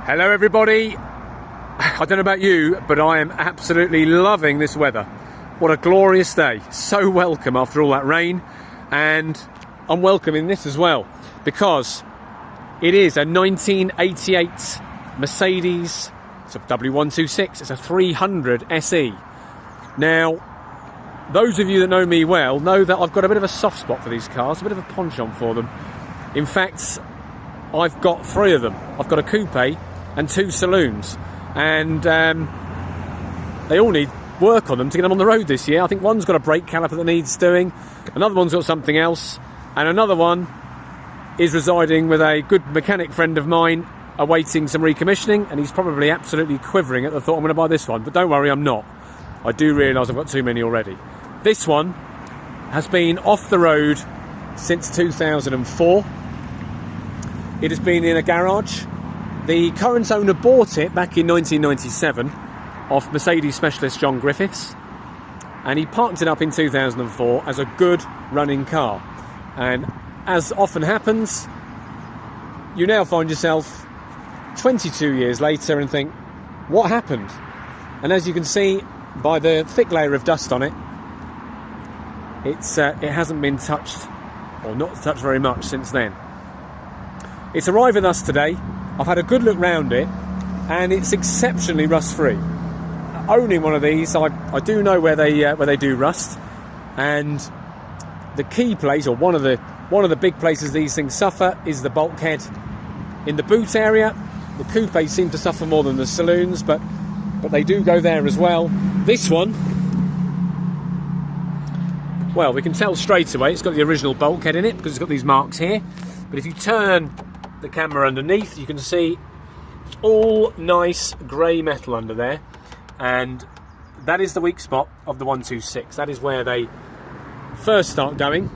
Hello everybody. I don't know about you, but I am absolutely loving this weather. What a glorious day. So welcome after all that rain. And I'm welcoming this as well because it is a 1988 Mercedes. It's a W126. It's a 300 SE. Now, those of you that know me well know that I've got a bit of a soft spot for these cars, a bit of a penchant for them. In fact, I've got three of them. I've got a coupe and two saloons, and they all need work on them to get them on the road this year. I think one's got a brake caliper that needs doing, another one's got something else, and another one is residing with a good mechanic friend of mine awaiting some recommissioning, and he's probably absolutely quivering at the thought I'm going to buy this one. But don't worry, I'm not. I do realise I've got too many already. This one has been off the road since 2004. It has been in a garage. The current owner bought it back in 1997 off Mercedes specialist John Griffiths, and he parked it up in 2004 as a good running car. And as often happens, you now find yourself 22 years later and think, what happened? And as you can see by the thick layer of dust on it, it hasn't been touched, or not touched very much since then. It's arrived with us today. I've had a good look round it, and it's exceptionally rust-free. Owning one of these, I do know where they do rust, and the key place, or one of the big places these things suffer, is the bulkhead in the boot area. The coupes seem to suffer more than the saloons, but they do go there as well. This one, well, we can tell straight away it's got the original bulkhead in it because it's got these marks here. But if you turn the camera underneath, you can see all nice grey metal under there, and that is the weak spot of the 126. That is where they first start going,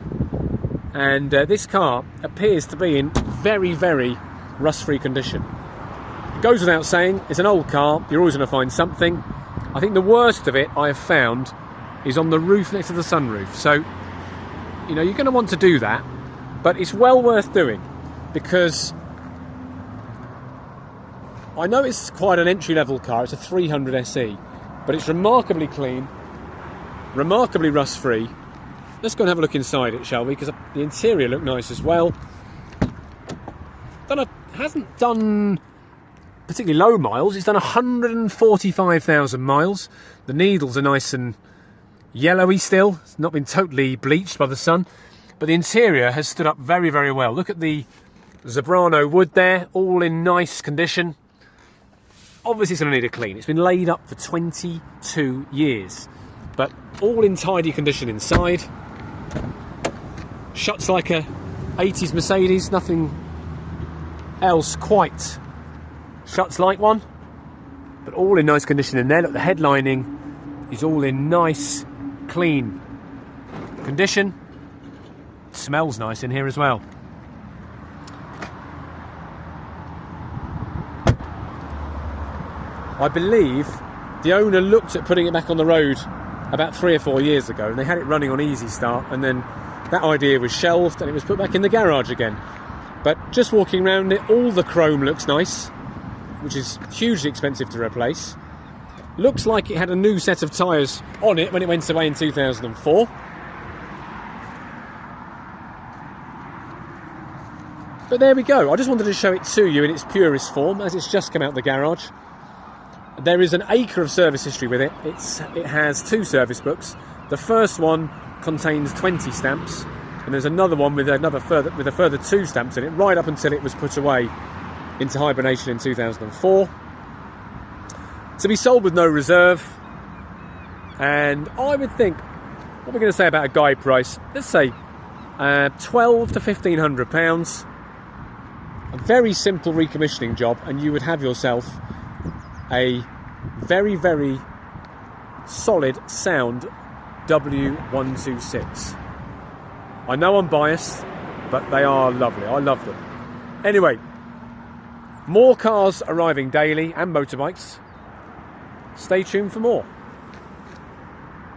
and this car appears to be in very, very rust-free condition. It goes without saying, it's an old car, you're always going to find something. I think the worst of it I have found is on the roof next to the sunroof. So, you know, you're going to want to do that, but it's well worth doing, because I know it's quite an entry-level car. It's a 300 SE, but it's remarkably clean, remarkably rust-free. Let's go and have a look inside it, shall we? Because the interior looked nice as well. Hasn't done particularly low miles. It's done 145,000 miles. The needles are nice and yellowy still. It's not been totally bleached by the sun, but the interior has stood up very, very well. Look at the Zebrano wood there, all in nice condition. Obviously it's going to need a clean. It's been laid up for 22 years, but all in tidy condition inside. Shuts like a 80s Mercedes, nothing else quite shuts like one, but all in nice condition in there. Look, the headlining is all in nice, clean condition. Smells nice in here as well. I believe the owner looked at putting it back on the road about 3 or 4 years ago, and they had it running on easy start, and then that idea was shelved and it was put back in the garage again. But just walking around it, all the chrome looks nice, which is hugely expensive to replace. Looks like it had a new set of tyres on it when it went away in 2004. But there we go. I just wanted to show it to you in its purest form, as it's just come out of the garage. There is an acre of service history with it. It has 2 service books. The first one contains 20 stamps, and there's another one with a further 2 stamps in it, right up until it was put away into hibernation in 2004. To be sold with no reserve, and I would think, what we're going to say about a guide price, let's say £1,200 to £1,500. A very simple recommissioning job, and you would have yourself a very, very solid, sound W126. I know I'm biased, but they are lovely. I love them. Anyway, more cars arriving daily, and motorbikes. Stay tuned for more.